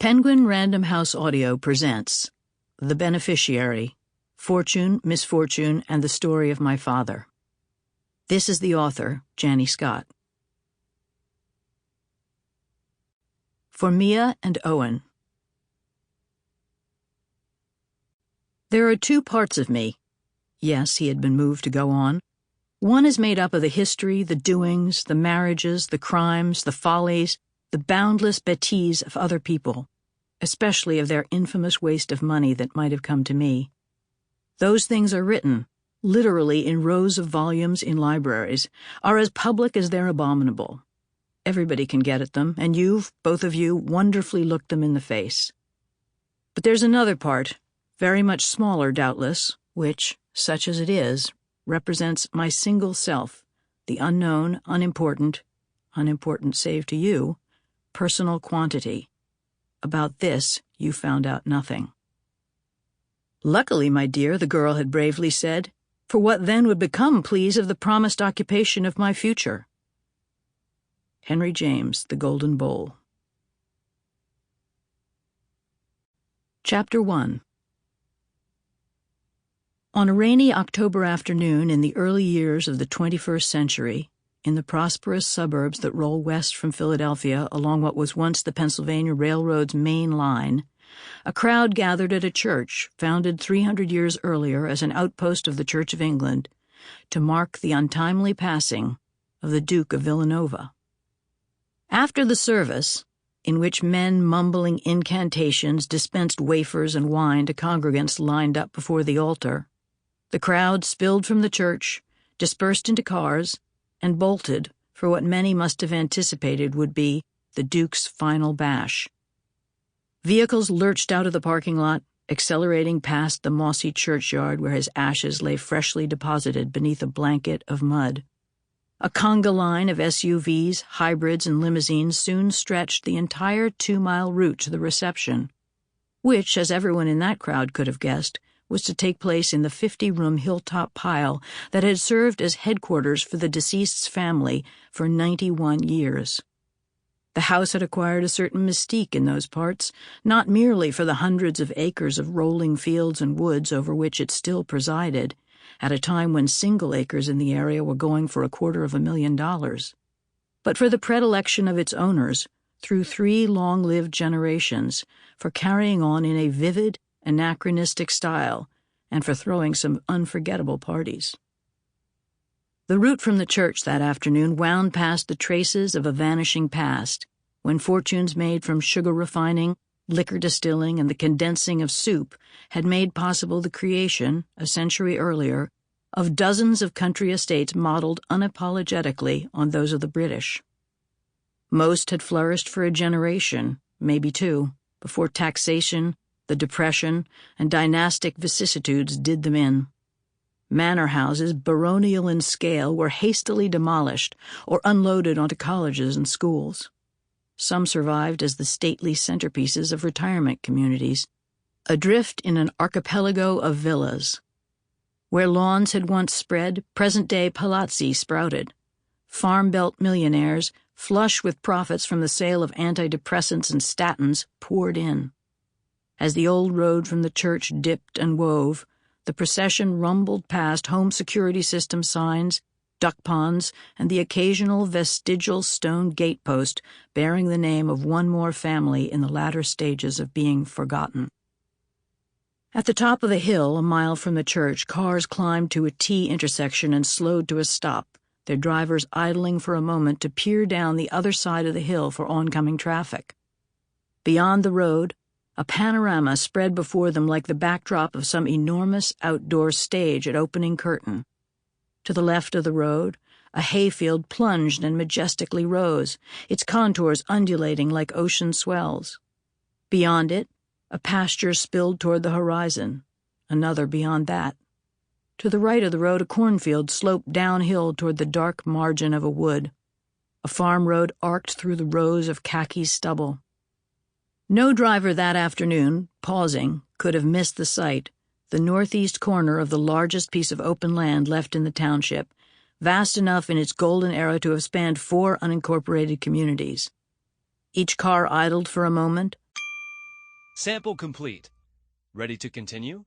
Penguin Random House Audio presents The Beneficiary, Fortune, Misfortune, and the Story of My Father. This is the author, Janny Scott. For Mia and Owen. There are two parts of me. Yes, he had been moved to go on. One is made up of the history, the doings, the marriages, the crimes, the follies, the boundless bêtises of other people, especially of their infamous waste of money that might have come to me. Those things are written, literally in rows of volumes in libraries, are as public as they're abominable. Everybody can get at them, and you've, both of you, wonderfully looked them in the face. But there's another part, very much smaller doubtless, which, such as it is, represents my single self, the unknown, unimportant save to you, personal quantity. About this, you found out nothing. Luckily, my dear, the girl had bravely said, for what then would become, please, of the promised occupation of my future? Henry James, The Golden Bowl. Chapter 1. On a rainy October afternoon in the early years of the 21st century, in the prosperous suburbs that roll west from Philadelphia along what was once the Pennsylvania Railroad's main line, a crowd gathered at a church founded 300 years earlier as an outpost of the Church of England to mark the untimely passing of the Duke of Villanova. After the service, in which men mumbling incantations dispensed wafers and wine to congregants lined up before the altar, the crowd spilled from the church, dispersed into cars, and bolted for what many must have anticipated would be the Duke's final bash. Vehicles lurched out of the parking lot, accelerating past the mossy churchyard where his ashes lay freshly deposited beneath a blanket of mud. A conga line of SUVs, hybrids, and limousines soon stretched the entire 2-mile route to the reception, which, as everyone in that crowd could have guessed, was to take place in the 50-room hilltop pile that had served as headquarters for the deceased's family for 91 years. The house had acquired a certain mystique in those parts, not merely for the hundreds of acres of rolling fields and woods over which it still presided, at a time when single acres in the area were going for $250,000, but for the predilection of its owners, through 3 long-lived generations, for carrying on in a vivid, anachronistic style, and for throwing some unforgettable parties. The route from the church that afternoon wound past the traces of a vanishing past, when fortunes made from sugar refining, liquor distilling, and the condensing of soup had made possible the creation, a century earlier, of dozens of country estates modeled unapologetically on those of the British. Most had flourished for a generation, maybe 2, before taxation, the Depression, and dynastic vicissitudes did them in. Manor houses, baronial in scale, were hastily demolished or unloaded onto colleges and schools. Some survived as the stately centerpieces of retirement communities, adrift in an archipelago of villas. Where lawns had once spread, present-day palazzi sprouted. Farm Belt millionaires, flush with profits from the sale of antidepressants and statins, poured in. As the old road from the church dipped and wove, the procession rumbled past home security system signs, duck ponds, and the occasional vestigial stone gatepost bearing the name of one more family in the latter stages of being forgotten. At the top of the hill, a mile from the church, cars climbed to a T intersection and slowed to a stop, their drivers idling for a moment to peer down the other side of the hill for oncoming traffic. Beyond the road, a panorama spread before them like the backdrop of some enormous outdoor stage at opening curtain. To the left of the road, a hayfield plunged and majestically rose, its contours undulating like ocean swells. Beyond it, a pasture spilled toward the horizon, another beyond that. To the right of the road, a cornfield sloped downhill toward the dark margin of a wood. A farm road arced through the rows of khaki stubble. No driver that afternoon, pausing, could have missed the sight, the northeast corner of the largest piece of open land left in the township, vast enough in its golden era to have spanned 4 unincorporated communities. Each car idled for a moment, Sample complete. Ready to continue?